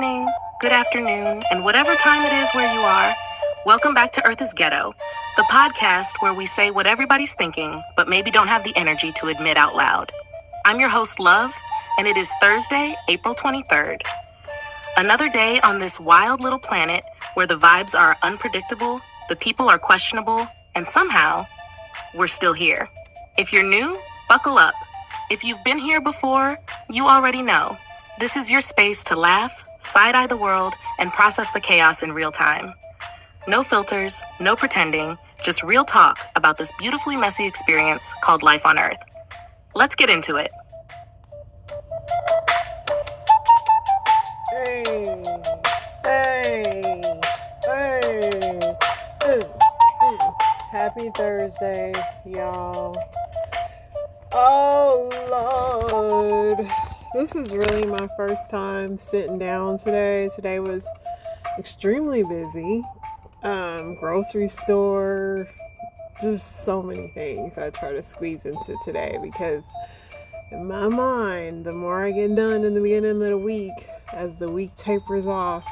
morning, good afternoon, and whatever time it is where you are, welcome back to Earth is Ghetto, the podcast where we say what everybody's thinking, but maybe don't have the energy to admit out loud. I'm your host, Love, and it is Thursday, April 23rd. Another day on this wild little planet where the vibes are unpredictable, the people are questionable, and somehow, we're still here. If you're new, buckle up. If you've been here before, you already know. This is your space to laugh, side-eye the world, and process the chaos in real time. No filters, no pretending, just real talk about this beautifully messy experience called life on Earth. Let's get into it. Happy Thursday, y'all. Oh, Lord. This is really my first time sitting down today. Today was extremely busy. Grocery store, just so many things I try to squeeze into today because in my mind, the more I get done in the beginning of the week, as the week tapers off,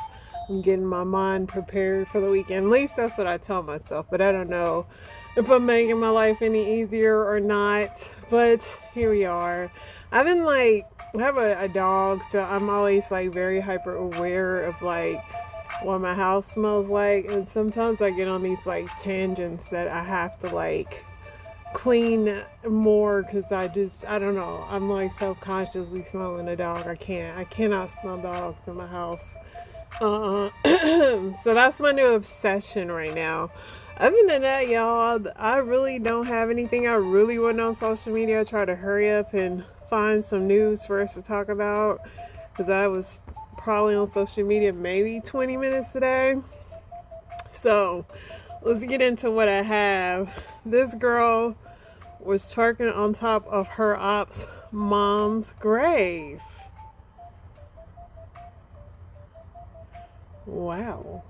I'm getting my mind prepared for the weekend. At least that's what I tell myself, but I don't know if I'm making my life any easier or not. But here we are. I've been I have a dog, so I'm always very hyper aware of what my house smells like, and sometimes I get on these tangents that I have to clean more because I don't know, I'm self-consciously smelling a dog. I cannot smell dogs in my house. So that's my new obsession right now. Other than that, y'all, I really don't have anything I really want on social media. I try to hurry up and find some news for us to talk about because I was probably on social media maybe 20 minutes today. So let's get into what I have. This girl was twerking on top of her op's mom's grave. Wow.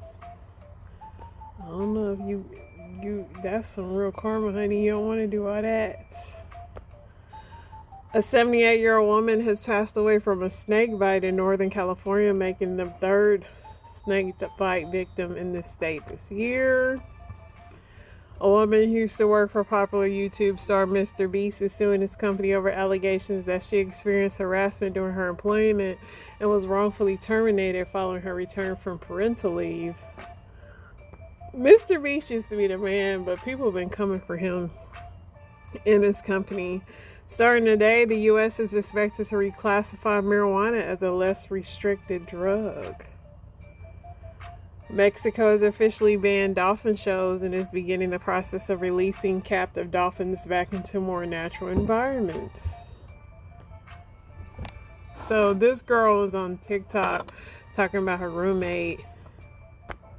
I don't know if you that's some real karma, honey. You don't want to do all that. A 78-year-old woman has passed away from a snake bite in Northern California, making the third snake bite victim in this state this year. A woman who used to work for popular YouTube star Mr. Beast is suing his company over allegations that she experienced harassment during her employment and was wrongfully terminated following her return from parental leave. Mr. Beast used to be the man, but people have been coming for him in his company. Starting today, the U.S. is expected to reclassify marijuana as a less restricted drug. Mexico has officially banned dolphin shows and is beginning the process of releasing captive dolphins back into more natural environments. So this girl was on TikTok talking about her roommate.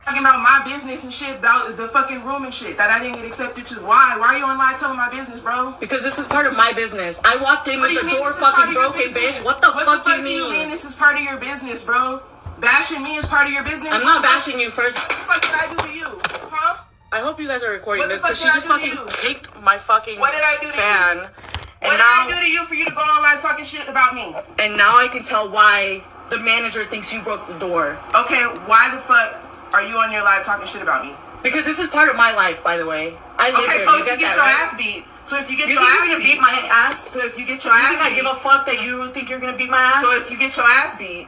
Talking about my business and shit, about the fucking room and shit that I didn't get accepted to. Why? Why are you online telling my business, bro? Because this is part of my business. I walked in with the door fucking broken, bitch. What the fuck do you mean? This is part of your business, bro? Bashing me is part of your business? I'm not bashing you first. What the fuck did I do to you? Huh? I hope you guys are recording this because she just fucking kicked my fucking What did I do to fan. You? What did I do to you for you to go online talking shit about me? And now I can tell why the manager thinks you broke the door. Okay, why the fuck are you on your live talking shit about me? Because this is part of my life, by the way. I live here. So if you get your ass beat, so if you get your ass beat, my ass. So if you get your ass beat, you think I give a fuck that you think you're gonna beat my ass? So if you get your ass beat,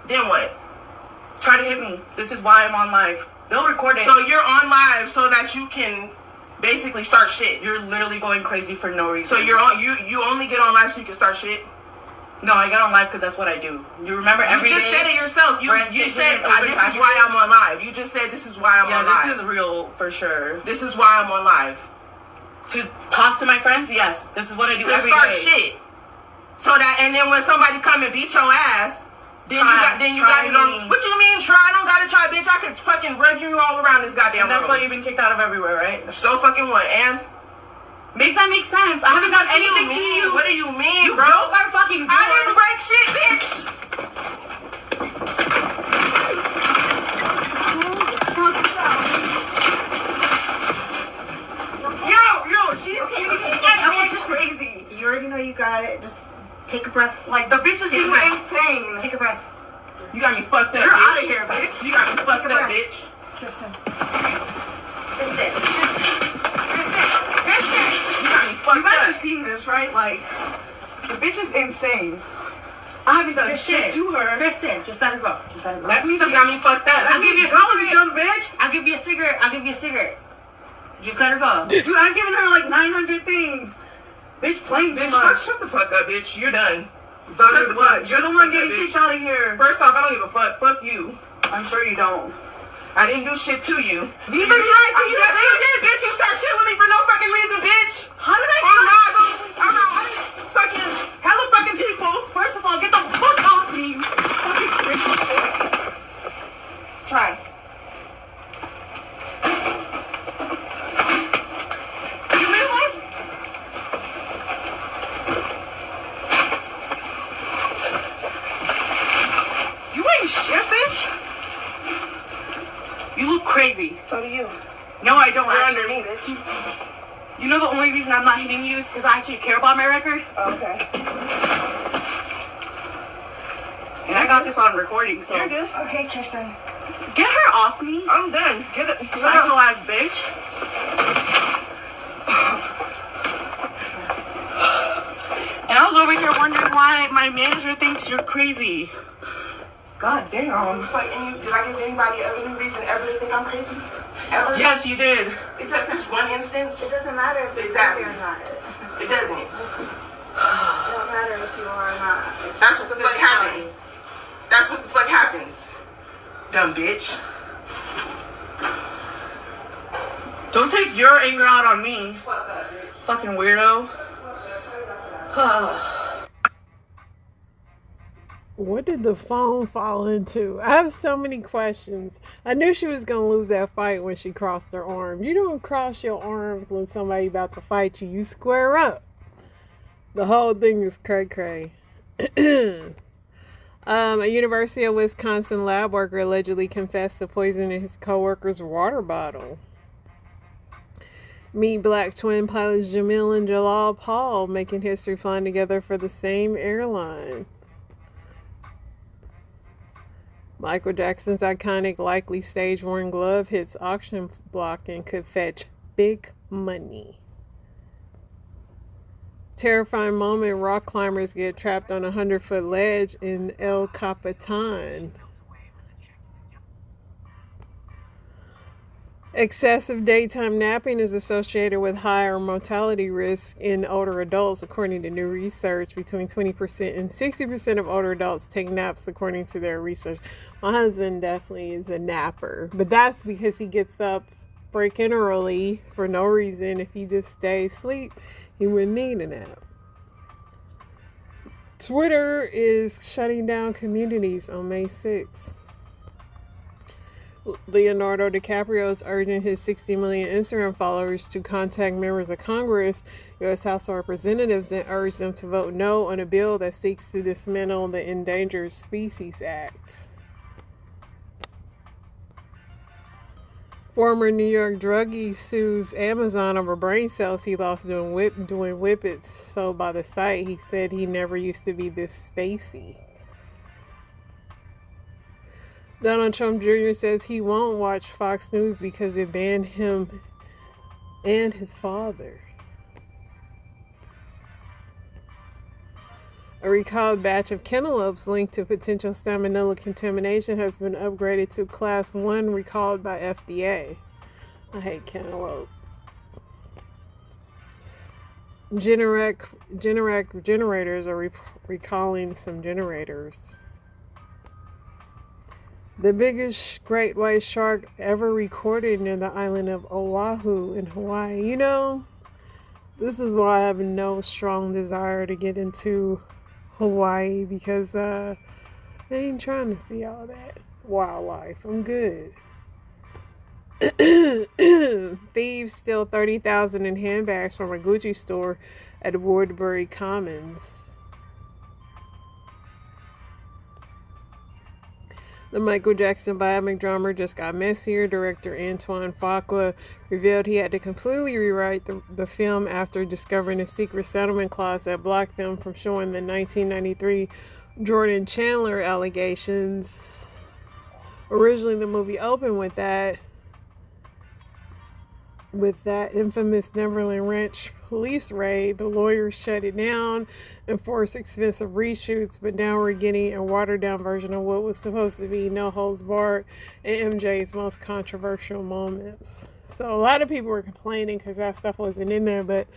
then what? Try to hit me. This is why I'm on live. They'll record it. So you're on live so that you can basically start shit. You're literally going crazy for no reason. So you're on. You only get on live so you can start shit. No, I get on live because that's what I do. You remember every day? You just said it yourself. You said this is why I'm on live. You just said this is why I'm on live. Yeah, this is real for sure. This is why I'm on live. To talk to my friends? Yes. This is what I do every day. To start shit. So that, and then when somebody come and beat your ass, then you got it on. What you mean try? I don't gotta try, bitch. I could fucking run you all around this goddamn room. That's why you've been kicked out of everywhere, right? So fucking what, and? Make that make sense. I haven't done anything to you. What do you mean, you bro? Broke our fucking door. I didn't break shit, bitch. Yo, she's just crazy. You already know you got it. Just take a breath. Like the bitch is insane. Take a breath. You got me fucked up, You're bitch. out of here, bitch. You got me fucked up, bitch. Kristen. You got me You fucked guys are up. seeing this, right? Like, the bitch is insane. I haven't done shit to her. Kristen, just let her go. Just let her go. Let me. You got me fucked up. I'll give you a Go, cigarette. you dumb bitch. I'll give you a cigarette. I'll give you a cigarette. Just let her go. Dude, I'm giving her like 900 things. Bitch playing too Bitch, much. shut the fuck up, bitch. You're done. Done Shut with the what? fuck- You're the shut one the getting fuck up, kicked bitch. out of here. First off, I don't give a fuck. Fuck you. I'm sure you don't. I didn't do shit to you. Neither did I to you, Yes, bitch. you did, bitch. You start shit with me for no fucking reason, bitch. How did I I'm start? not fucking hella fucking people. First of all, get the fuck off me. You fucking bitch. Try. You realize? You ain't shit, bitch. You look crazy. So do you. No, I don't You're actually. under me, bitch. You know the only reason I'm not hitting you is because I actually care about my record? Oh, okay. And I got this on recording, so... You're good. Okay, Kristen. Get her off me. I'm done. Get it. Psycho ass bitch. And I was over here wondering why my manager thinks you're crazy. God damn. Like, did I give anybody any reason ever to think I'm crazy? Ever? Yes, you did. Except this one instance. It doesn't matter if it's Exactly. crazy or not. It doesn't. It don't matter if you are or not. It's That's just what the a fuck happened. That's what the fuck happens. Dumb bitch. Don't take your anger out on me. Fuck that, bitch. Fucking weirdo. What did the phone fall into? I have so many questions. I knew she was going to lose that fight when she crossed her arm. You don't cross your arms when somebody about to fight you. You square up. The whole thing is cray-cray. A University of Wisconsin lab worker allegedly confessed to poisoning his coworker's water bottle. Meet black twin pilots Jamil and Jalal Paul making history flying together for the same airline. Michael Jackson's iconic, likely stage-worn glove hits auction block and could fetch big money. Terrifying moment, rock climbers get trapped on a 100-foot ledge in El Capitan. Excessive daytime napping is associated with higher mortality risk in older adults, according to new research. Between 20% and 60% of older adults take naps, according to their research. My husband definitely is a napper, but that's because he gets up freaking early for no reason. If he just stays asleep, he wouldn't need a nap. Twitter is shutting down communities on May 6th. Leonardo DiCaprio is urging his 60 million Instagram followers to contact members of Congress, U.S. House of Representatives, and urge them to vote no on a bill that seeks to dismantle the Endangered Species Act. Former New York druggie sues Amazon over brain cells he lost doing whippets sold by the site. He said he never used to be this spacey. Donald Trump Jr. says he won't watch Fox News because it banned him and his father. A recalled batch of cantaloupes linked to potential salmonella contamination has been upgraded to Class 1, recalled by FDA. I hate cantaloupe. Generac generators are recalling some generators. The biggest great white shark ever recorded near the island of Oahu in Hawaii. You know, this is why I have no strong desire to get into Hawaii, because I ain't trying to see all that wildlife. I'm good. Thieves steal $30,000 in handbags from a Gucci store at Woodbury Commons. The Michael Jackson biopic drama just got messier. Director Antoine Fuqua revealed he had to completely rewrite the film after discovering a secret settlement clause that blocked them from showing the 1993 Jordan Chandler allegations. Originally, the movie opened with that infamous Neverland Ranch police raid, but lawyers shut it down and forced expensive reshoots. But now we're getting a watered down version of what was supposed to be No Holds Barred and MJ's most controversial moments. So a lot of people were complaining because that stuff wasn't in there, but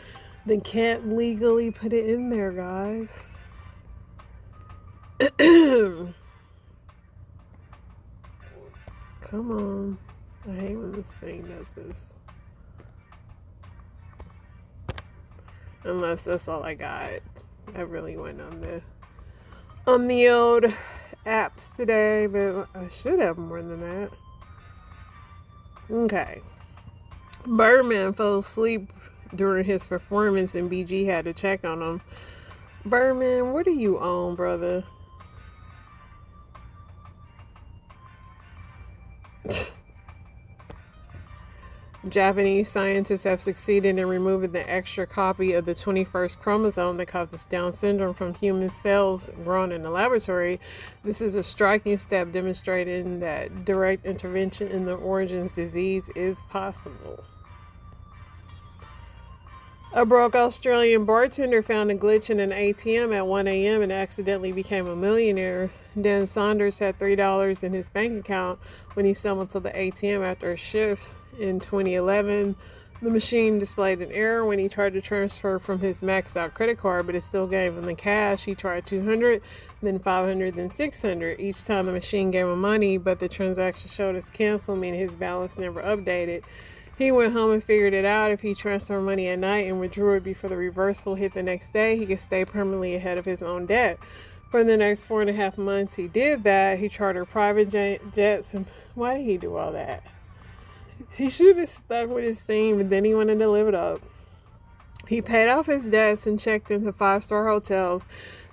they can't legally put it in there, guys. Come on. I hate when this thing does this. Unless that's all I got. I really went on the old apps today, but I should have more than that. Okay. Birdman fell asleep during his performance and BG had to check on him. Birdman, what do you own, brother? Japanese scientists have succeeded in removing the extra copy of the 21st chromosome that causes Down syndrome from human cells grown in the laboratory. This is a striking step demonstrating that direct intervention in the origins disease is possible. A broke Australian bartender found a glitch in an ATM at 1 a.m. and accidentally became a millionaire. Dan Saunders had $3 in his bank account when he stumbled to the ATM after a shift. In 2011, the machine displayed an error when he tried to transfer from his maxed out credit card, but it still gave him the cash. He tried $200, then $500, then $600. Each time the machine gave him money, but the transaction showed as canceled, meaning his balance never updated. He went home and figured it out. If he transferred money at night and withdrew it before the reversal hit the next day, he could stay permanently ahead of his own debt. For the next 4.5 months, he did that. He chartered private jets. And why did he do all that? He should have stuck with his theme, but then he wanted to live it up. He paid off his debts and checked into 5-star hotels.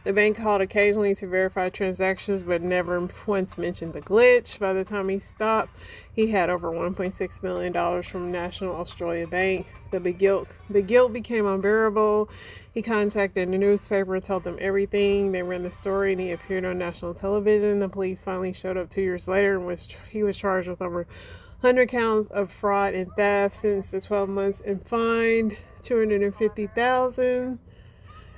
The bank called occasionally to verify transactions, but never once mentioned the glitch. By the time he stopped, he had over $1.6 million from National Australia Bank. The guilt became unbearable. He contacted the newspaper and told them everything. They ran the story, and he appeared on national television. The police finally showed up 2 years later, and he was charged with over 100 counts of fraud and theft, sentenced to 12 months and fined $250,000.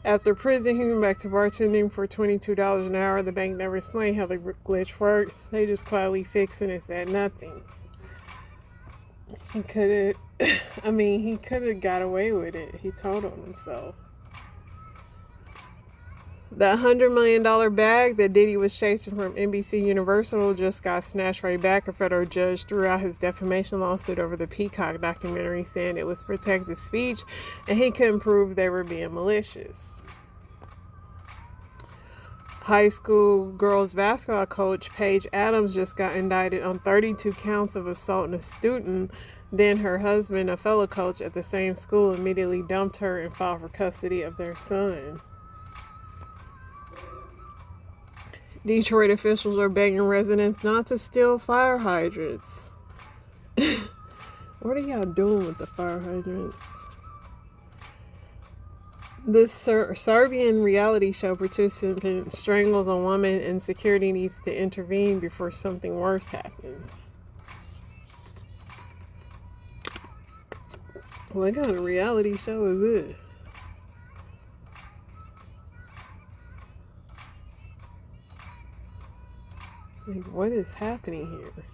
After prison, he went back to bartending for $22 an hour. The bank never explained how the glitch worked. They just quietly fixed it and said nothing. He could have got away with it. He told on himself. The $100 million bag that Diddy was chasing from NBC Universal just got snatched right back. A federal judge threw out his defamation lawsuit over the Peacock documentary, saying it was protected speech and he couldn't prove they were being malicious. High school girls basketball coach Paige Adams just got indicted on 32 counts of assaulting a student. Then her husband, a fellow coach at the same school, immediately dumped her and filed for custody of their son. Detroit officials are begging residents not to steal fire hydrants. What are y'all doing with the fire hydrants? This Serbian reality show participant strangles a woman and security needs to intervene before something worse happens. What kind of reality show is this? Like, what is happening here?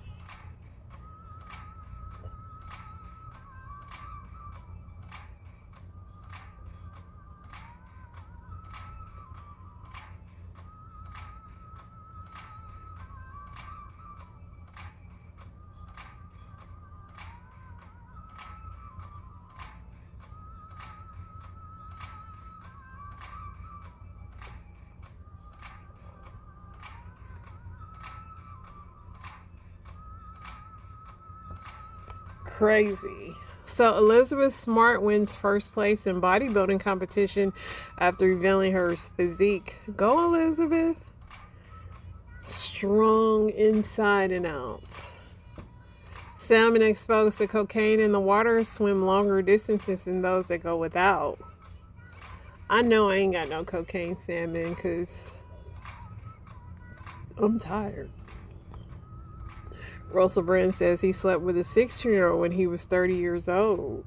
Crazy. So Elizabeth Smart wins first place in bodybuilding competition after revealing her physique. Go Elizabeth. Strong inside and out. Salmon exposed to cocaine in the water swim longer distances than those that go without. I know I ain't got no cocaine salmon because I'm tired. Russell Brand says he slept with a 16-year-old when he was 30 years old.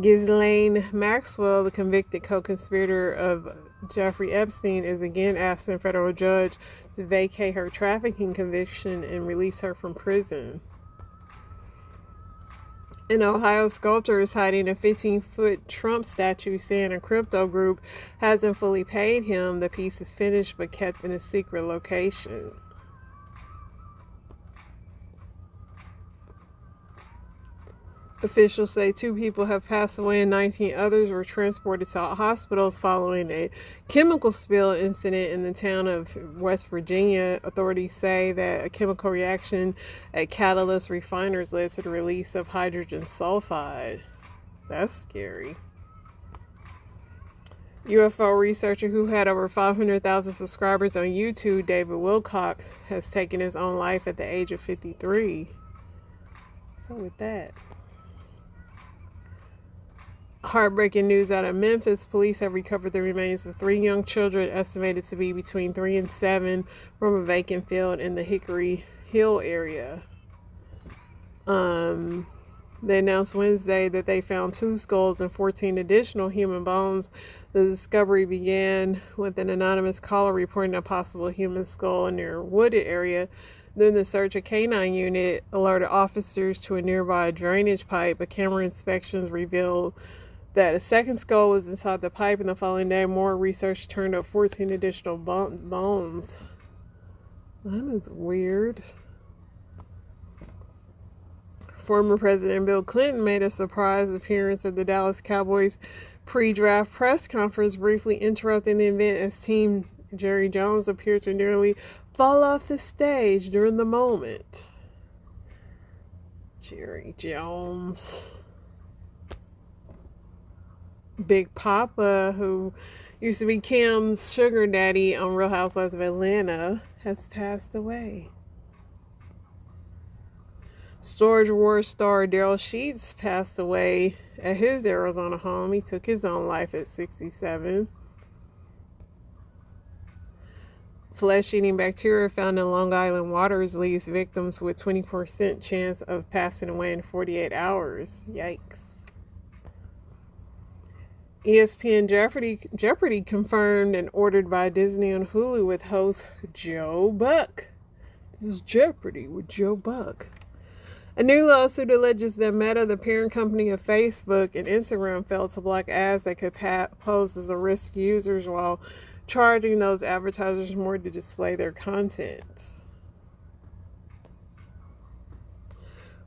Ghislaine Maxwell, the convicted co-conspirator of Jeffrey Epstein, is again asking a federal judge to vacate her trafficking conviction and release her from prison. An Ohio sculptor is hiding a 15-foot Trump statue saying a crypto group hasn't fully paid him. The piece is finished but kept in a secret location. Officials say 2 people have passed away and 19 others were transported to hospitals following a chemical spill incident in the town of West Virginia. Authorities say that a chemical reaction at catalyst refiners led to the release of hydrogen sulfide. That's scary. UFO researcher who had over 500,000 subscribers on YouTube, David Wilcock, has taken his own life at the age of 53. So with that, heartbreaking news out of Memphis. Police have recovered the remains of 3 young children estimated to be between 3 and 7 from a vacant field in the Hickory Hill area. They announced Wednesday that they found 2 skulls and 14 additional human bones. The discovery began with an anonymous caller reporting a possible human skull near a wooded area. Then the search, a canine unit alerted officers to a nearby drainage pipe, but camera inspections revealed that a second skull was inside the pipe, and the following day, more research turned up 14 additional bones. That is weird. Former President Bill Clinton made a surprise appearance at the Dallas Cowboys pre-draft press conference, briefly interrupting the event as team Jerry Jones appeared to nearly fall off the stage during the moment. Jerry Jones. Big Papa, who used to be Kim's sugar daddy on Real Housewives of Atlanta, has passed away. Storage Wars star Daryl Sheets passed away at his Arizona home. He took his own life at 67. Flesh-eating bacteria found in Long Island waters leaves victims with 20% chance of passing away in 48 hours. Yikes. ESPN Jeopardy confirmed and ordered by Disney on Hulu with host Joe Buck. This is Jeopardy with Joe Buck. A new lawsuit alleges that Meta, the parent company of Facebook and Instagram, failed to block ads that could pose as a risk to users while charging those advertisers more to display their content.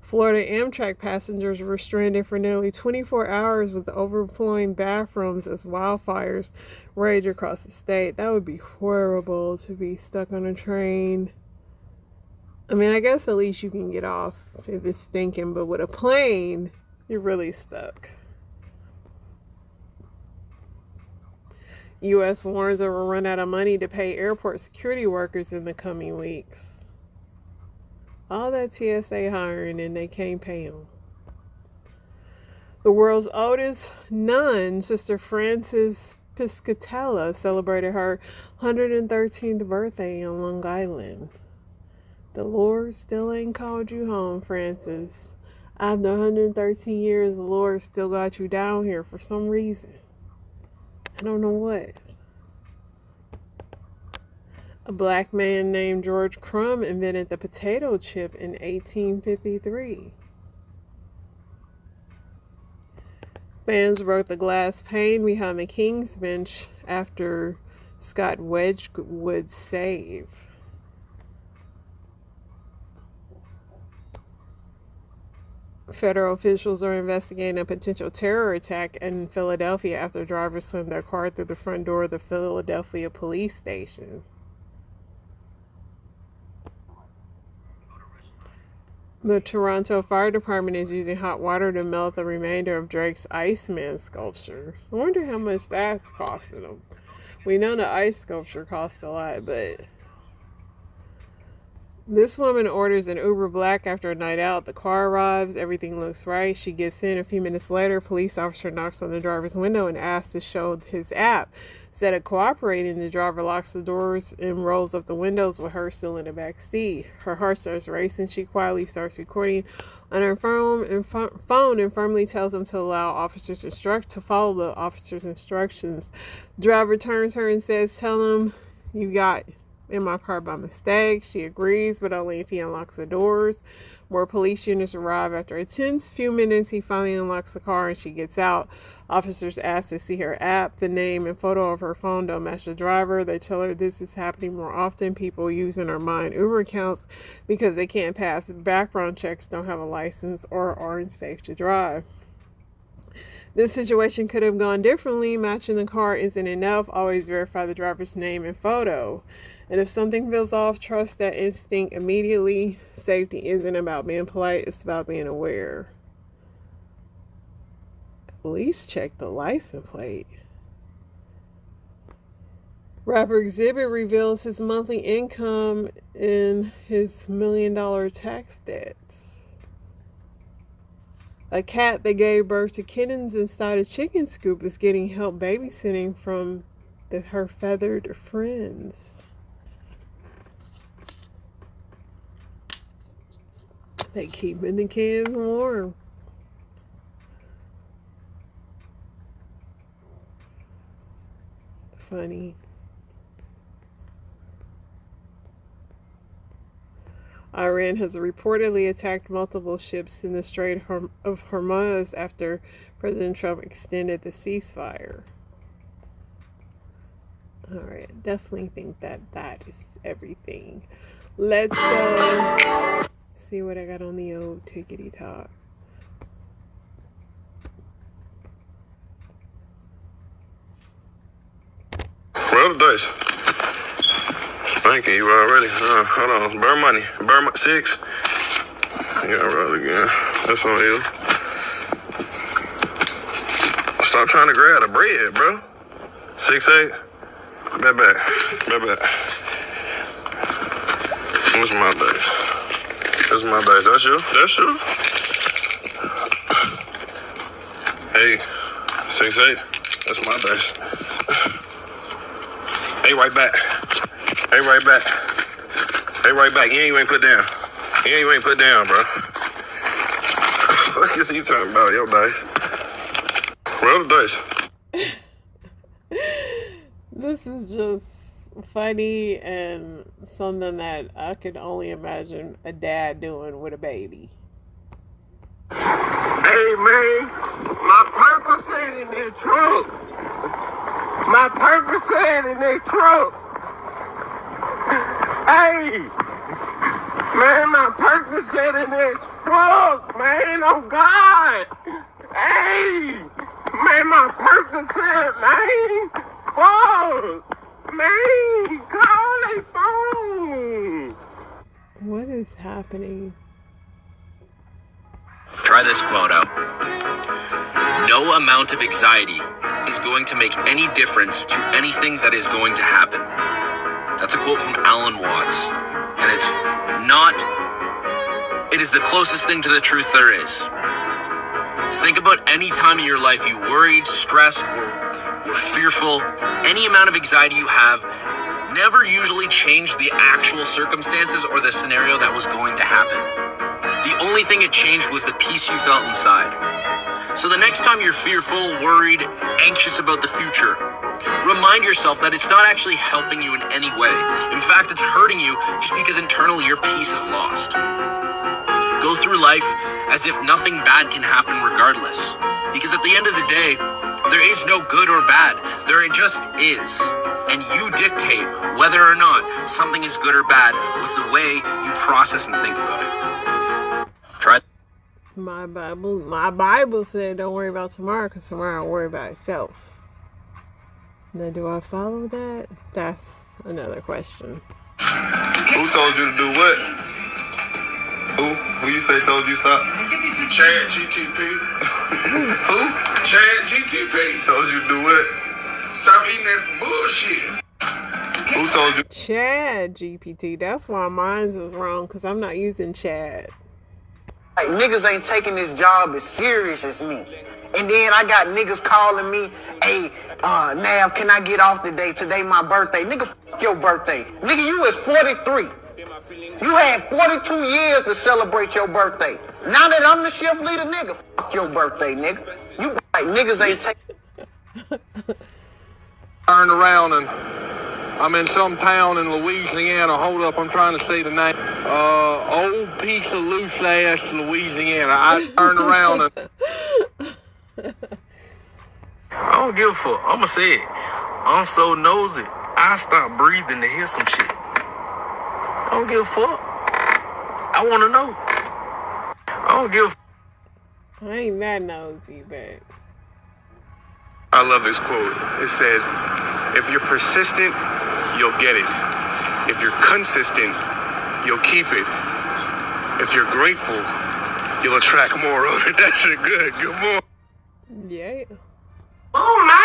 Florida Amtrak passengers were stranded for nearly 24 hours with overflowing bathrooms as wildfires rage across the state. That would be horrible, to be stuck on a train. I mean, I guess at least you can get off if it's stinking, but with a plane, you're really stuck. U.S. warns it will run out of money to pay airport security workers in the coming weeks. All that TSA hiring and they can't pay them. The world's oldest nun, Sister Frances Piscatella, celebrated her 113th birthday on Long Island. The Lord still ain't called you home, Frances. After 113 years, the Lord still got you down here for some reason. I don't know what. A black man named George Crumb invented the potato chip in 1853. Fans broke the glass pane behind the King's Bench after Scott Wedgwood's save. Federal officials are investigating a potential terror attack in Philadelphia after drivers slammed their car through the front door of the Philadelphia police station. The Toronto Fire Department is using hot water to melt the remainder of Drake's Iceman sculpture. I wonder how much that's costing them. We know the ice sculpture costs a lot, but This woman orders an Uber Black after a night out. The car arrives. Everything looks right. She gets in. A few minutes later, a police officer knocks on the driver's window and asks to show his app. Instead of cooperating, the driver locks the doors and rolls up the windows with her still in the back seat. Her heart starts racing. She quietly starts recording on her phone and firmly tells them to follow the officer's instructions. Driver turns her and says, "Tell him you got in my car by mistake." She agrees, but only if he unlocks the doors. More police units arrive. After a tense few minutes, he finally unlocks the car and she gets out. Officers ask to see her app. The name and photo of her phone don't match the driver. They tell her this is happening more often. People using her mind Uber accounts because they can't pass background checks, don't have a license, or aren't safe to drive. This situation could have gone differently. Matching the car isn't enough. Always verify the driver's name and photo. And if something feels off, trust that instinct immediately. Safety isn't about being polite, it's about being aware. At least check the license plate. Rapper Exhibit reveals his monthly income and his $1 million tax debts. A cat that gave birth to kittens inside a chicken coop is getting help babysitting from her feathered friends. They keeping the kids warm. Funny. Iran has reportedly attacked multiple ships in the Strait of Hormuz after President Trump extended the ceasefire. Alright, definitely think that is everything. Let's see what I got on the old tickety talk. Roll the dice. Spanking you already. Hold on. Burn money. Burn 6. You gotta roll again. That's on you. Stop trying to grab the bread, bro. 6-8. Bet back. What's my dice? That's my dice. That's you. Hey, 6-8. That's my dice. Hey, right back. You ain't even put down. Bro. Fuck is he talking about? Your dice. Roll the dice. This is just funny and something that I could only imagine a dad doing with a baby. Hey man, my Percocet in their trunk. Hey, man, my Percocet in their trunk, man, oh God. Hey, man, my Percocet, man. Fuck. Man, call a phone. What is happening? Try this quote out. No amount of anxiety is going to make any difference to anything that is going to happen. That's a quote from Alan Watts. And it is the closest thing to the truth there is. Think about any time in your life you worried, stressed, or were fearful. Any amount of anxiety you have never usually changed the actual circumstances or the scenario that was going to happen. The only thing it changed was the peace you felt inside. So the next time you're fearful, worried, anxious about the future, remind yourself that it's not actually helping you in any way. In fact, it's hurting you just because internally your peace is lost. Go through life as if nothing bad can happen regardless. Because at the end of the day, there is no good or bad. There just is. And you dictate whether or not something is good or bad with the way you process and think about it. Try. My Bible said don't worry about tomorrow because tomorrow will worry about itself. Now, do I follow that? That's another question. Who told you to do what? Who you say told you stop? Chad GTP. Who? Chad GTP. Told you to do what? Stop eating that bullshit. Who Who told you? Chad GPT. That's why mine is wrong, because I'm not using Chad. Like, niggas ain't taking this job as serious as me. And then I got niggas calling me, hey, Nav, can I get off today? Today my birthday. Nigga, fuck your birthday. Nigga, you is 43. You had 42 years to celebrate your birthday. Now that I'm the shift leader, nigga, fuck your birthday, nigga. You like niggas ain't taking. Turn around and I'm in some town in Louisiana. Hold up, I'm trying to see the name. Old piece of loose ass Louisiana. I turn around and I don't give a fuck. I'ma say it. I'm so nosy. I stop breathing to hear some shit. I don't give a fuck. I wanna know. I don't give a fuck. I ain't that nosy, but I love this quote. It said, if you're persistent, you'll get it. If you're consistent, you'll keep it. If you're grateful, you'll attract more of it. That shit good. Good morning. yeah. Oh my,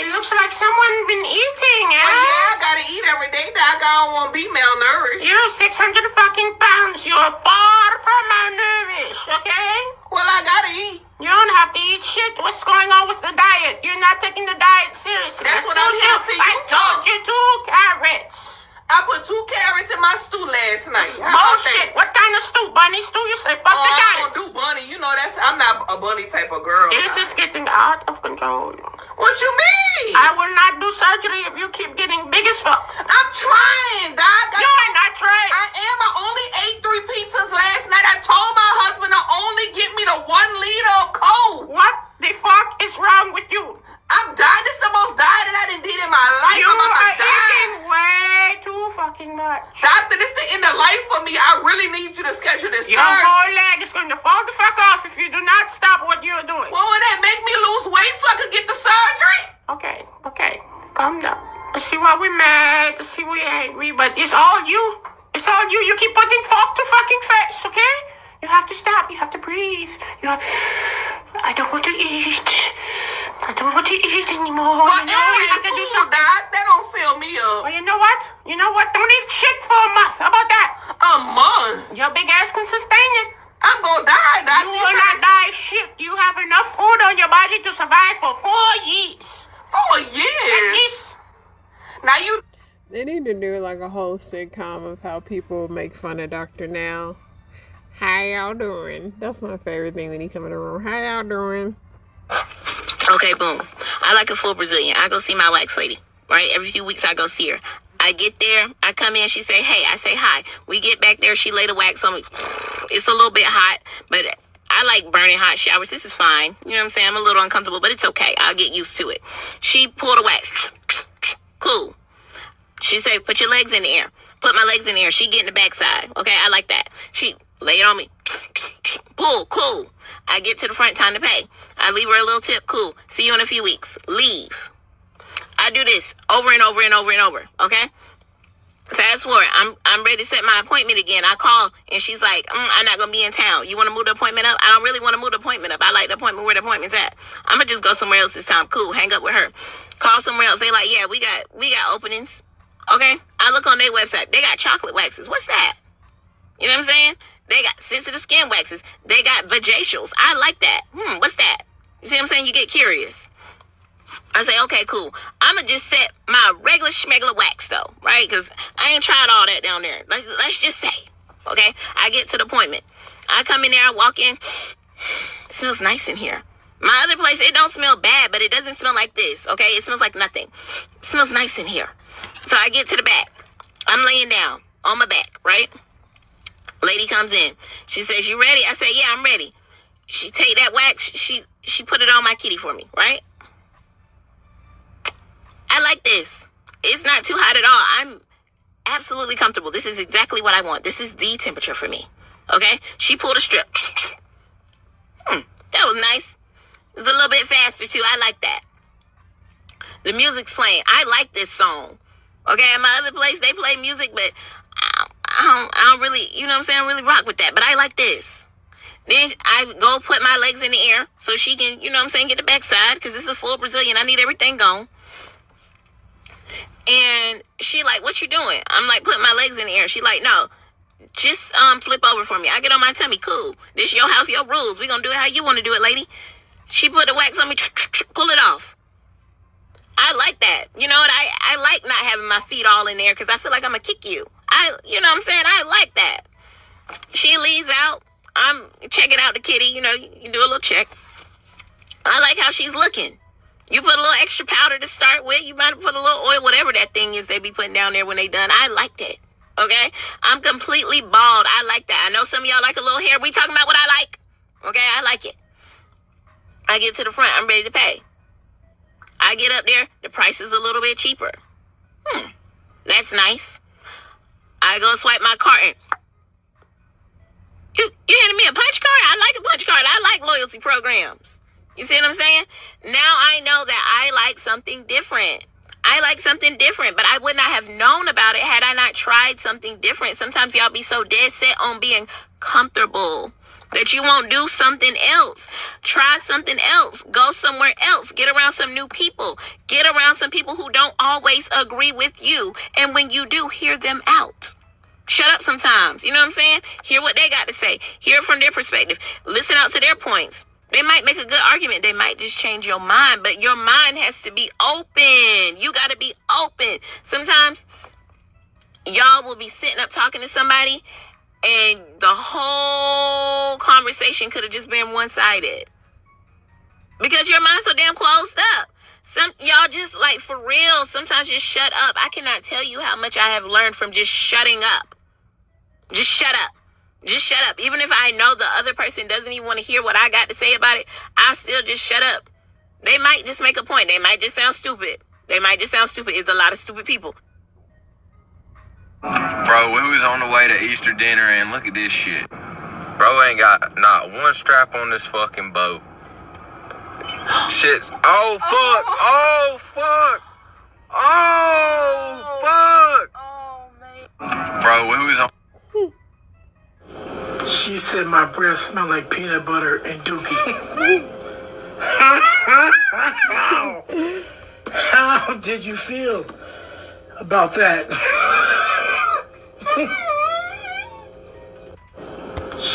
it looks like someone been eating, eh? Well, yeah, I gotta eat every day, dog. I don't want to be malnourished. You're 600 fucking pounds. You're far from malnourished, okay? Well, I gotta eat. You don't have to eat shit. What's going on with the diet? You're not taking the diet seriously. That's what I'm telling you. I told you 2 carrots. I put 2 carrots in my stew last night. Bullshit. What kind of stew? Bunny stew? You say fuck the carrots. I don't do bunny. You know I'm not a bunny type of girl. This is getting out of control. What you mean? I will not do surgery if you keep getting big as fuck. I'm trying, dog. You're not trying. I am. I only ate 3 pizzas last night. I told my husband to only get me the 1 liter of Coke. What the fuck is wrong with you? I'm dying. This is the most diet that I done did in my life. You are eating way too fucking much. Doctor, this is the end of life for me. I really need you to schedule this. Your whole leg is going to fall the fuck off if you do not stop what you're doing. Well, would that make me lose weight so I could get the surgery? Okay. Calm down. Let's see why we're mad. Let's see why we're angry. But it's all you. It's all you. You keep putting fuck to fucking face, okay? You have to stop. You have to breathe. I don't want to eat. I don't want to eat anymore. But you have to do something. That don't fill me up. Well, you know what? Don't eat shit for a month. How about that? A month? Your big ass can sustain it. I'm gonna die. You will not die shit. You have enough food on your body to survive for 4 years. 4 years? At least. Now you... They need to do like a whole sitcom of how people make fun of Dr. Now. How y'all doing? That's my favorite thing when he come in the room. How y'all doing? Okay, boom. I like a full Brazilian. I go see my wax lady, right? Every few weeks I go see her. I get there. I come in. She say, hey. I say, hi. We get back there. She lay the wax on me. It's a little bit hot, but I like burning hot showers. This is fine. You know what I'm saying? I'm a little uncomfortable, but it's okay. I'll get used to it. She pulled the wax. Cool. She say, put your legs in the air. Put my legs in the air. She get in the backside. Okay, I like that. She lay it on me. Pull. Cool. I get to the front, time to pay. I leave her a little tip. Cool. See you in a few weeks. Leave. I do this over and over and over and over. Okay? Fast forward. I'm ready to set my appointment again. I call and she's like, I'm not gonna be in town. You wanna move the appointment up? I don't really wanna move the appointment up. I like the appointment where the appointment's at. I'm gonna just go somewhere else this time. Cool. Hang up with her. Call somewhere else. They like, yeah, we got openings. Okay? I look on their website. They got chocolate waxes. What's that? You know what I'm saying? They got sensitive skin waxes. They got vajacials. I like that. What's that? You see what I'm saying? You get curious. I say, okay, cool. I'm going to just set my regular schmegular wax, though, right? Because I ain't tried all that down there. Let's just say, okay? I get to the appointment. I come in there, I walk in. It smells nice in here. My other place, it don't smell bad, but it doesn't smell like this, okay? It smells like nothing. It smells nice in here. So I get to the back. I'm laying down on my back, right? Lady comes in. She says, you ready? I say, yeah, I'm ready. She take that wax. She put it on my kitty for me, right? I like this. It's not too hot at all. I'm absolutely comfortable. This is exactly what I want. This is the temperature for me. Okay? She pulled a strip. That was nice. It was a little bit faster, too. I like that. The music's playing. I like this song. Okay? At my other place, they play music, but I don't really, you know what I'm saying? I don't really rock with that, but I like this. Then I go put my legs in the air so she can, you know what I'm saying, get the backside because this is a full Brazilian. I need everything gone. And she like, what you doing? I'm like, putting my legs in the air. She like, no, just flip over for me. I get on my tummy. Cool. This your house, your rules. We gonna do it how you want to do it, lady. She put the wax on me. Pull it off. I like that. You know what? I like not having my feet all in there because I feel like I'm gonna kick you. You know what I'm saying? I like that. She leaves out. I'm checking out the kitty. You know, you do a little check. I like how she's looking. You put a little extra powder to start with. You might have put a little oil, whatever that thing is they be putting down there when they done. I like that. Okay? I'm completely bald. I like that. I know some of y'all like a little hair. We talking about what I like. Okay? I like it. I get to the front. I'm ready to pay. I get up there. The price is a little bit cheaper. That's nice. I go swipe my card and you handed me a punch card? I like a punch card. I like loyalty programs. You see what I'm saying? Now I know that I like something different. I like something different, but I would not have known about it had I not tried something different. Sometimes y'all be so dead set on being comfortable that you won't do something else. Try something else. Go somewhere else. Get around some new people. Get around some people who don't always agree with you. And when you do, hear them out. Shut up sometimes. You know what I'm saying? Hear what they got to say. Hear it from their perspective. Listen out to their points. They might make a good argument. They might just change your mind. But your mind has to be open. You got to be open. Sometimes y'all will be sitting up talking to somebody and the whole conversation could have just been one-sided. Because your mind's so damn closed up. Some y'all just like, for real, sometimes just shut up. I cannot tell you how much I have learned from just shutting up. Just shut up. Just shut up. Even if I know the other person doesn't even want to hear what I got to say about it, I still just shut up. They might just make a point. They might just sound stupid. It's a lot of stupid people. Bro, we was on the way to Easter dinner and look at this shit. Bro ain't got not one strap on this fucking boat. Shit. Oh, fuck. Oh, fuck. Oh, fuck. Oh, man. Bro, we was on... She said my breath smelled like peanut butter and dookie. How did you feel about that?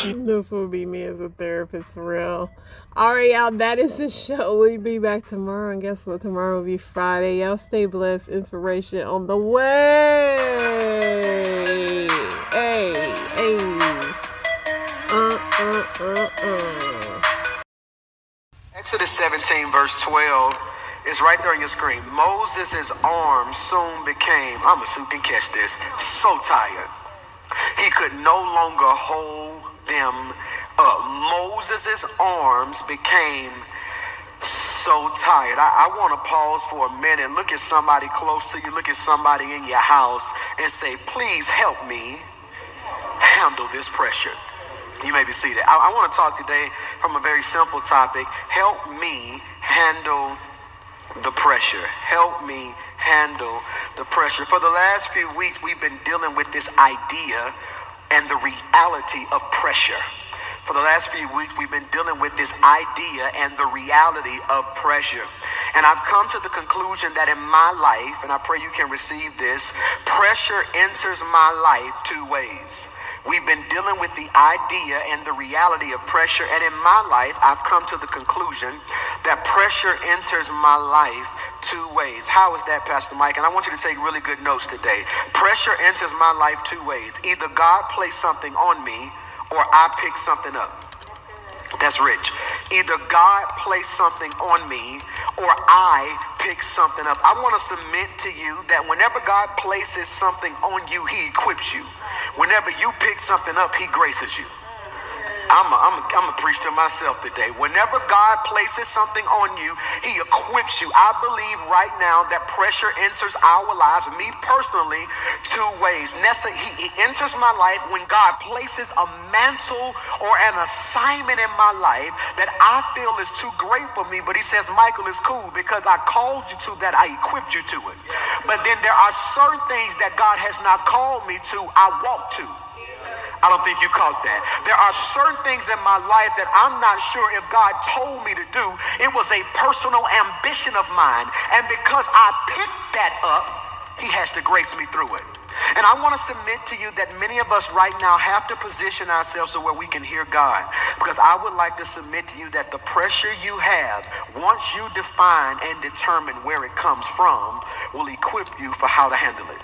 This will be me as a therapist, for real. Alright, y'all, that is the show. We'll be back tomorrow, and guess what? Tomorrow will be Friday. Y'all stay blessed. Inspiration on the way. Hey. Exodus 17 verse 12 is right there on your screen. Moses' arms soon became, I'm assuming you can catch this, so tired. He could no longer hold them up. Moses' arms became so tired. I want to pause for a minute. Look at somebody close to you. Look at somebody in your house and say, please help me handle this pressure. You may be seated. I want to talk today from a very simple topic. Help me handle the pressure. Help me handle the pressure. For the last few weeks, we've been dealing with this idea and the reality of pressure. For the last few weeks, we've been dealing with this idea and the reality of pressure. And I've come to the conclusion that in my life, and I pray you can receive this, pressure enters my life two ways. We've been dealing with the idea and the reality of pressure. And in my life, I've come to the conclusion that pressure enters my life two ways. How is that, Pastor Mike? And I want you to take really good notes today. Pressure enters my life two ways. Either God placed something on me or I pick something up. That's rich. Either God placed something on me or I pick something up. I want to submit to you that whenever God places something on you, he equips you. Whenever you pick something up, he graces you. I'm a preach to myself today. Whenever God places something on you, he equips you. I believe right now that pressure enters our lives, me personally, two ways. Nessa, he enters my life when God places a mantle or an assignment in my life that I feel is too great for me. But he says, Michael, it's cool because I called you to that. I equipped you to it. But then there are certain things that God has not called me to, I walk to. I don't think you caught that. There are certain things in my life that I'm not sure if God told me to do. It was a personal ambition of mine. And because I picked that up, He has to grace me through it. And I want to submit to you that many of us right now have to position ourselves so where we can hear God. Because I would like to submit to you that the pressure you have, once you define and determine where it comes from, will equip you for how to handle it.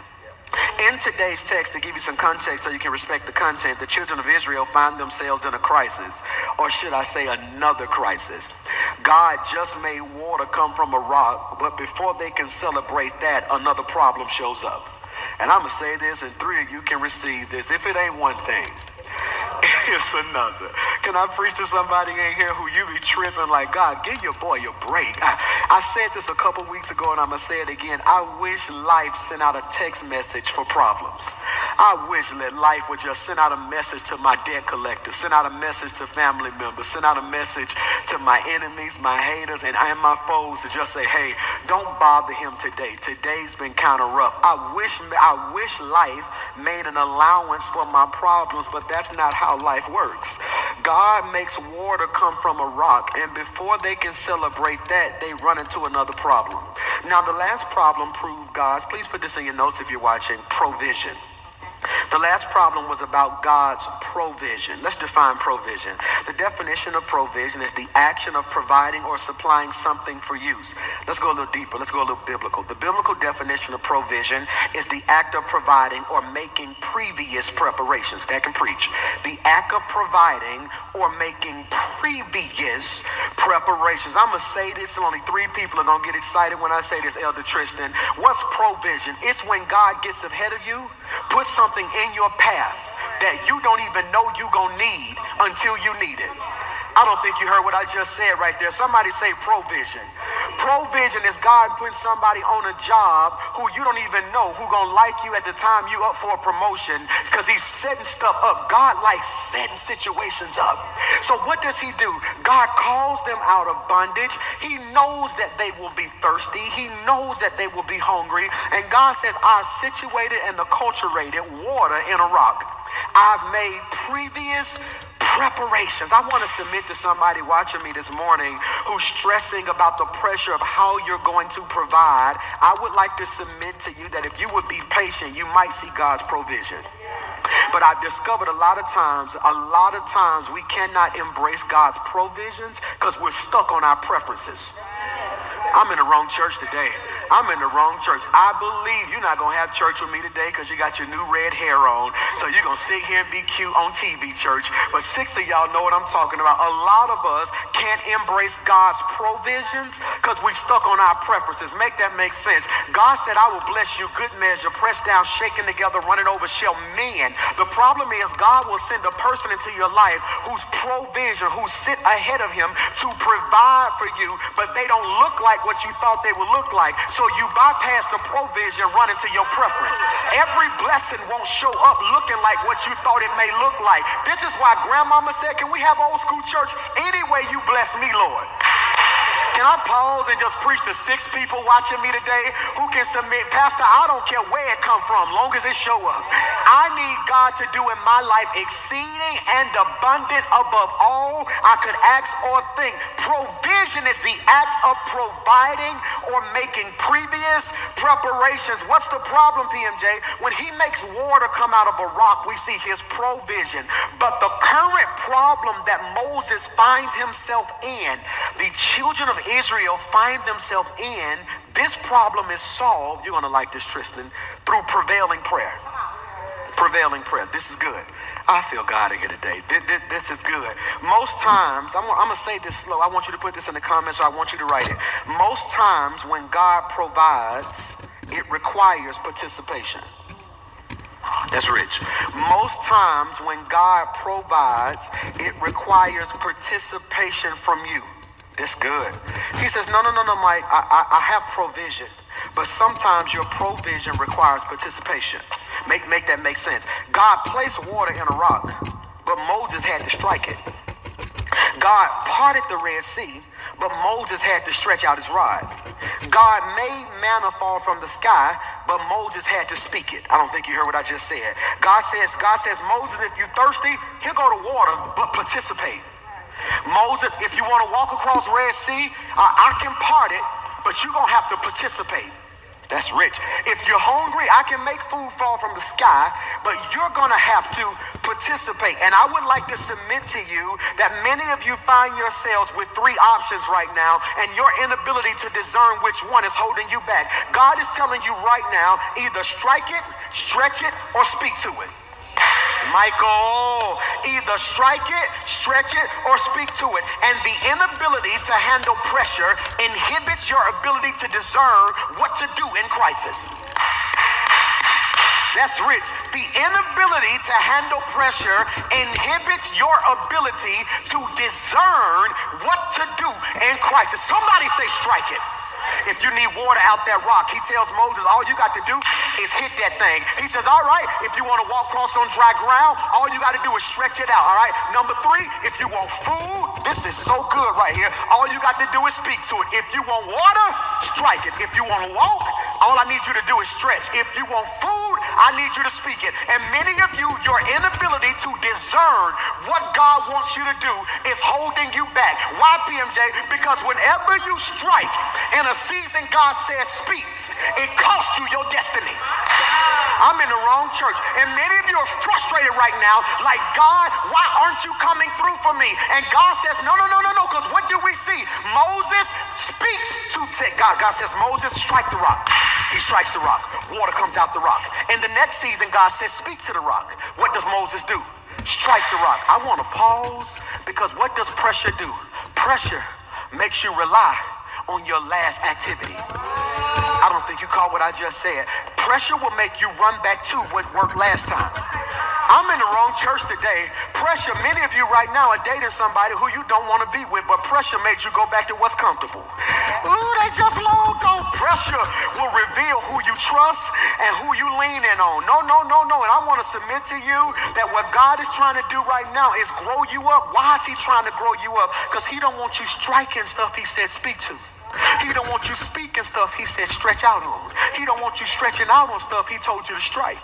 In today's text, to give you some context so you can respect the content, the children of Israel find themselves in a crisis, or should I say another crisis. God just made water come from a rock, but before they can celebrate that, another problem shows up. And I'm going to say this, and three of you can receive this. If it ain't one thing, it's another. Can I preach to somebody in here who you be tripping like, God, give your boy a break? I said this a couple weeks ago, and I'm going to say it again. I wish life sent out a text message for problems. I wish that life would just send out a message to my debt collectors, send out a message to family members, send out a message to my enemies, my haters, and my foes to just say, hey, don't bother him today. Today's been kind of rough. I wish life made an allowance for my problems, but that's not how life works. God makes water come from a rock, and before they can celebrate that, they run into another problem. Now, the last problem proved God's, please put this in your notes if you're watching, provision. The last problem was about God's provision. Let's define provision. The definition of provision is the action of providing or supplying something for use. Let's go a little deeper. Let's go a little biblical. The biblical definition of provision is the act of providing or making previous preparations. That can preach. The act of providing or making previous preparations. I'm going to say this, and only three people are going to get excited when I say this, Elder Tristan. What's provision? It's when God gets ahead of you, puts something in your path that you don't even know you're going to need until you need it. I don't think you heard what I just said right there. Somebody say provision. Provision is God putting somebody on a job who you don't even know who gonna like you at the time you up for a promotion because he's setting stuff up. God likes setting situations up. So what does he do? God calls them out of bondage. He knows that they will be thirsty. He knows that they will be hungry. And God says, I've situated and acculturated water in a rock. I've made previous preparations. I want to submit to somebody watching me this morning who's stressing about the pressure of how you're going to provide. I would like to submit to you that if you would be patient, you might see God's provision. But I've discovered a lot of times we cannot embrace God's provisions because we're stuck on our preferences. I'm in the wrong church today. I'm in the wrong church. I believe you're not going to have church with me today because you got your new red hair on. So you're going to sit here and be cute on TV, church. But 6 of y'all know what I'm talking about. A lot of us can't embrace God's provisions because we stuck on our preferences. Make that make sense. God said, I will bless you good measure, pressed down, shaken together, running over shall men. The problem is God will send a person into your life whose provision, who sit ahead of him to provide for you, but they don't look like what you thought they would look like. So you bypass the provision, run into your preference. Every blessing won't show up looking like what you thought it may look like. This is why grandmama said, can we have old school church? Any way you bless me, Lord. Can I pause and just preach to 6 people watching me today who can submit, Pastor, I don't care where it come from, long as it show up. I need God to do in my life exceeding and abundant above all I could ask or think. Provision is the act of providing or making previous preparations. What's the problem, PMJ? When he makes water come out of a rock, we see his provision. But the current problem that Moses finds himself in, the children of Israel find themselves in, this problem is solved, you're going to like this, Tristan, through prevailing prayer. Prevailing prayer. This is good. I feel God here today. This is good. Most times, I'm going to say this slow. I want you to put this in the comments, or I want you to write it. Most times when God provides, it requires participation. That's rich. Most times when God provides, it requires participation from you. That's good. He says, no, Mike, I have provision. But sometimes your provision requires participation. Make that make sense. God placed water in a rock, but Moses had to strike it. God parted the Red Sea, but Moses had to stretch out his rod. God made manna fall from the sky, but Moses had to speak it. I don't think you heard what I just said. God says, Moses, if you're thirsty, here go the water, but participate. Moses, if you want to walk across Red Sea, I can part it, but you're going to have to participate. That's rich. If you're hungry, I can make food fall from the sky, but you're going to have to participate. And I would like to submit to you that many of you find yourselves with three options right now, and your inability to discern which one is holding you back. God is telling you right now, either strike it, stretch it, or speak to it. Michael, either strike it, stretch it, or speak to it. And the inability to handle pressure inhibits your ability to discern what to do in crisis. That's rich. The inability to handle pressure inhibits your ability to discern what to do in crisis. Somebody say strike it. If you need water out that rock, he tells Moses, all you got to do is hit that thing. He says, all right, if you want to walk across on dry ground, all you got to do is stretch it out, all right? Number 3, if you want food, this is so good right here, all you got to do is speak to it. If you want water, strike it. If you want to walk, all I need you to do is stretch. If you want food, I need you to speak it. And many of you, your inability to discern what God wants you to do is holding you back. Why, PMJ? Because whenever you strike in a season God says speaks, it costs you your destiny. I'm in the wrong church. And many of you are frustrated right now, like, God, why aren't you coming through for me? And God says, no, because what do we see? Moses speaks to God. God says, Moses, strike the rock. He strikes the rock. Water comes out the rock. In the next season, God says, speak to the rock. What does Moses do? Strike the rock. I want to pause, because what does pressure do? Pressure makes you rely on your last activity. I don't think you caught what I just said. Pressure will make you run back to what worked last time. I'm in the wrong church today. Pressure, many of you right now are dating somebody who you don't want to be with, but pressure makes you go back to what's comfortable. Ooh, they just long gone. Pressure will reveal who you trust and who you lean in on. No. And I want to submit to you that what God is trying to do right now is grow you up. Why is he trying to grow you up? Because he don't want you striking stuff he said speak to. He don't want you speaking stuff he said stretch out on. He don't want you stretching out on stuff he told you to strike.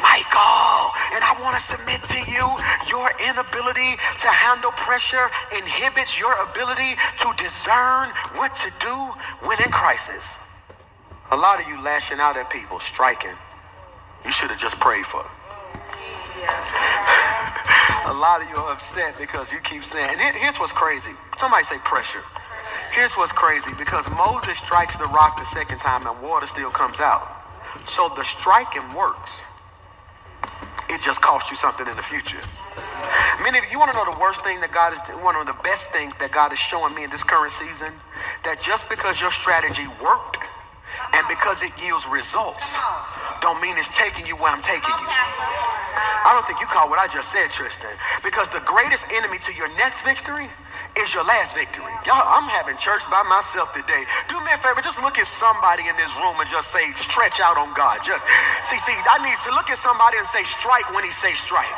Michael, and I want to submit to you, your inability to handle pressure inhibits your ability to discern what to do when in crisis. A lot of you lashing out at people, striking. You should have just prayed for them. A lot of you are upset because you keep saying, and here's what's crazy. Somebody say pressure. Here's what's crazy, because Moses strikes the rock the second time and water still comes out. So the striking works. It just costs you something in the future. Many of you want to know the worst thing that God is, one of the best things that God is showing me in this current season, that just because your strategy worked and because it yields results, don't mean it's taking you where I'm taking you. I don't think you caught what I just said, Tristan, because the greatest enemy to your next victory is your last victory. Y'all, I'm having church by myself today. Do me a favor, just look at somebody in this room and just say, stretch out on God. Just see, I need to look at somebody and say strike when he say strike.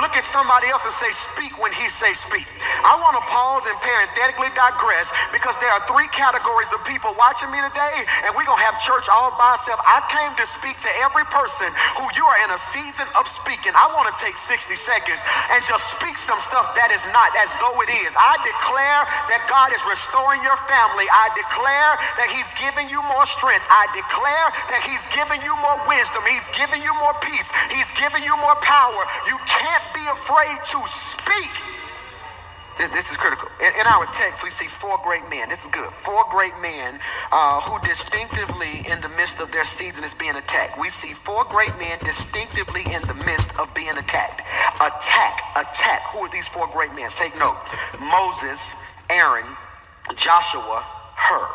Look at somebody else and say speak when he say speak. I want to pause and parenthetically digress, because there are 3 categories of people watching me today, and we're going to have church all by itself. I came to speak to every person who you are in a season of speaking. I want to take 60 seconds and just speak some stuff that is not as though it is. I declare that God is restoring your family. I declare that he's giving you more strength. I declare that he's giving you more wisdom. He's giving you more peace. He's giving you more power. You can't be afraid to speak. This is critical. In our text, we see 4 great men. This is good. 4 great men who distinctively, in the midst of their season, is being attacked. We see 4 great men distinctively in the midst of being attacked. Attack. Who are these 4 great men? Take note. Moses, Aaron, Joshua, Hur.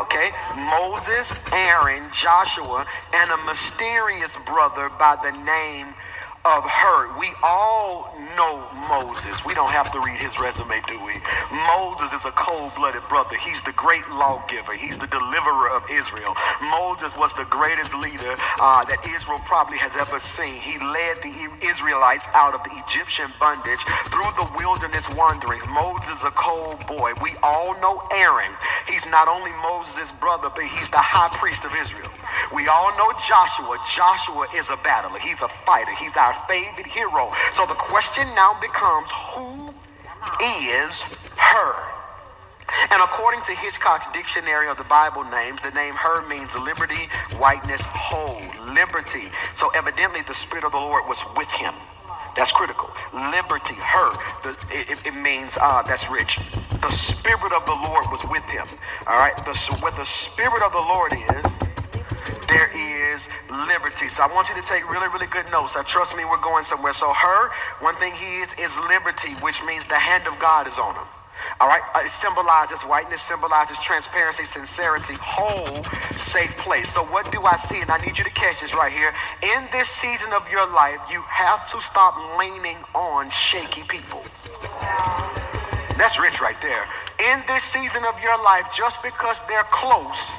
Okay? Moses, Aaron, Joshua, and a mysterious brother by the name of Hur. We all know Moses. We don't have to read his resume, do we? Moses is a cold-blooded brother. He's the great lawgiver. He's the deliverer of Israel. Moses was the greatest leader that Israel probably has ever seen. He led the Israelites out of the Egyptian bondage through the wilderness wanderings. Moses is a cold boy. We all know Aaron. He's not only Moses' brother, but he's the high priest of Israel. We all know Joshua. Joshua is a battler. He's a fighter. He's our favorite hero. So the question now becomes, who is Hur? And according to Hitchcock's Dictionary of the Bible Names, the name her means liberty, whiteness, whole, liberty. So evidently the Spirit of the Lord was with him. That's critical. Liberty, her, it means, that's rich. The Spirit of the Lord was with him. All right, where the Spirit of the Lord is, there is liberty. So I want you to take really, really good notes. Trust me, we're going somewhere. So her, one thing he is liberty, which means the hand of God is on him. All right, it symbolizes whiteness, symbolizes transparency, sincerity, whole, safe place. So what do I see? And I need you to catch this right here. In this season of your life, you have to stop leaning on shaky people. That's rich right there. In this season of your life, just because they're close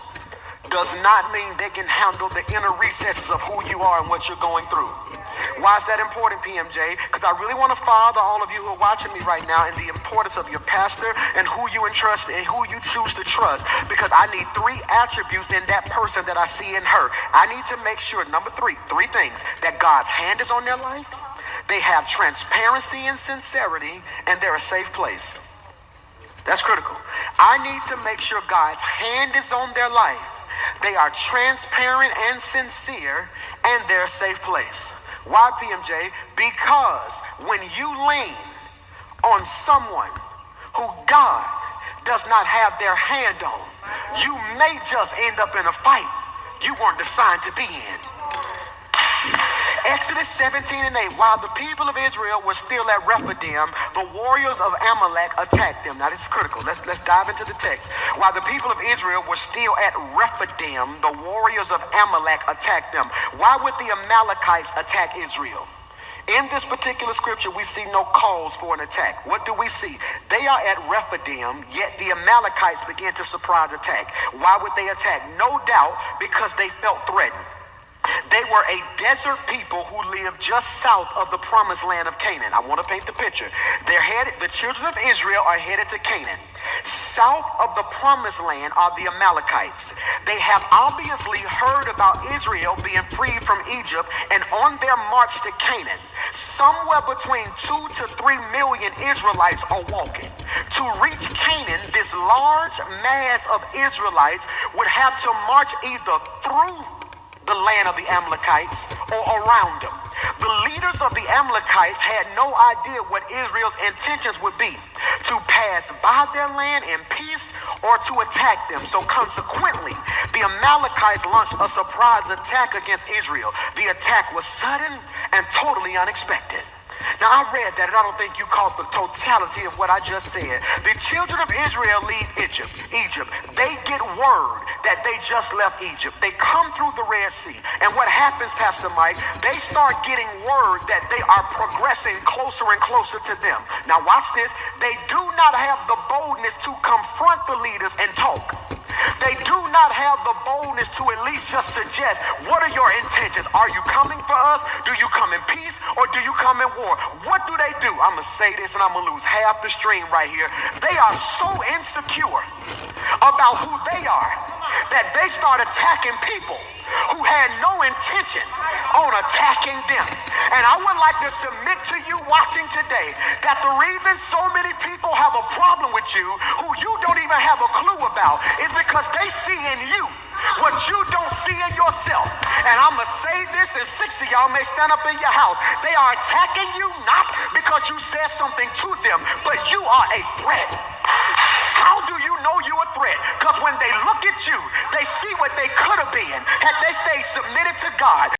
does not mean they can handle the inner recesses of who you are and what you're going through. Why is that important, PMJ? Because I really want to father all of you who are watching me right now in the importance of your pastor and who you entrust and who you choose to trust. Because I need 3 attributes in that person that I see in her. I need to make sure, number 3 things, that God's hand is on their life, they have transparency and sincerity, and they're a safe place. That's critical. I need to make sure God's hand is on their life. They are transparent and sincere, and they're a safe place. Why, PMJ? Because when you lean on someone who God does not have their hand on, you may just end up in a fight you weren't designed to be in. Exodus 17:8, while the people of Israel were still at Rephidim, the warriors of Amalek attacked them. Now this is critical. Let's dive into the text. While the people of Israel were still at Rephidim, the warriors of Amalek attacked them. Why would the Amalekites attack Israel? In this particular scripture, we see no cause for an attack. What do we see? They are at Rephidim, yet the Amalekites began to surprise attack. Why would they attack? No doubt because they felt threatened. They were a desert people who lived just south of the promised land of Canaan. I want to paint the picture. The children of Israel are headed to Canaan. South of the promised land are the Amalekites. They have obviously heard about Israel being freed from Egypt, and on their march to Canaan, somewhere between 2 to 3 million Israelites are walking. To reach Canaan, this large mass of Israelites would have to march either through the land of the Amalekites or around them. The leaders of the Amalekites had no idea what Israel's intentions would be, to pass by their land in peace or to attack them. So consequently, the Amalekites launched a surprise attack against Israel. The attack was sudden and totally unexpected. Now, I read that, and I don't think you caught the totality of what I just said. The children of Israel leave Egypt. They get word that they just left Egypt. They come through the Red Sea. And what happens, Pastor Mike, they start getting word that they are progressing closer and closer to them. Now, watch this. They do not have the boldness to confront the leaders and talk. They do not have the boldness to at least just suggest, what are your intentions? Are you coming for us? Do you come in peace or do you come in war? What do? I'm going to say this and I'm going to lose half the stream right here. They are so insecure about who they are that they start attacking people who had no intention on attacking them. And I would like to submit to you watching today that the reason so many people have a problem with you, who you don't even have a clue about, is because they see in you what you don't see in yourself. And I'm going to say this, and 6 of y'all may stand up in your house. They are attacking you not because you said something to them, but you are a threat. How do you know you're a threat? Because when they look at you, they see what they could have been had they stayed submitted to God.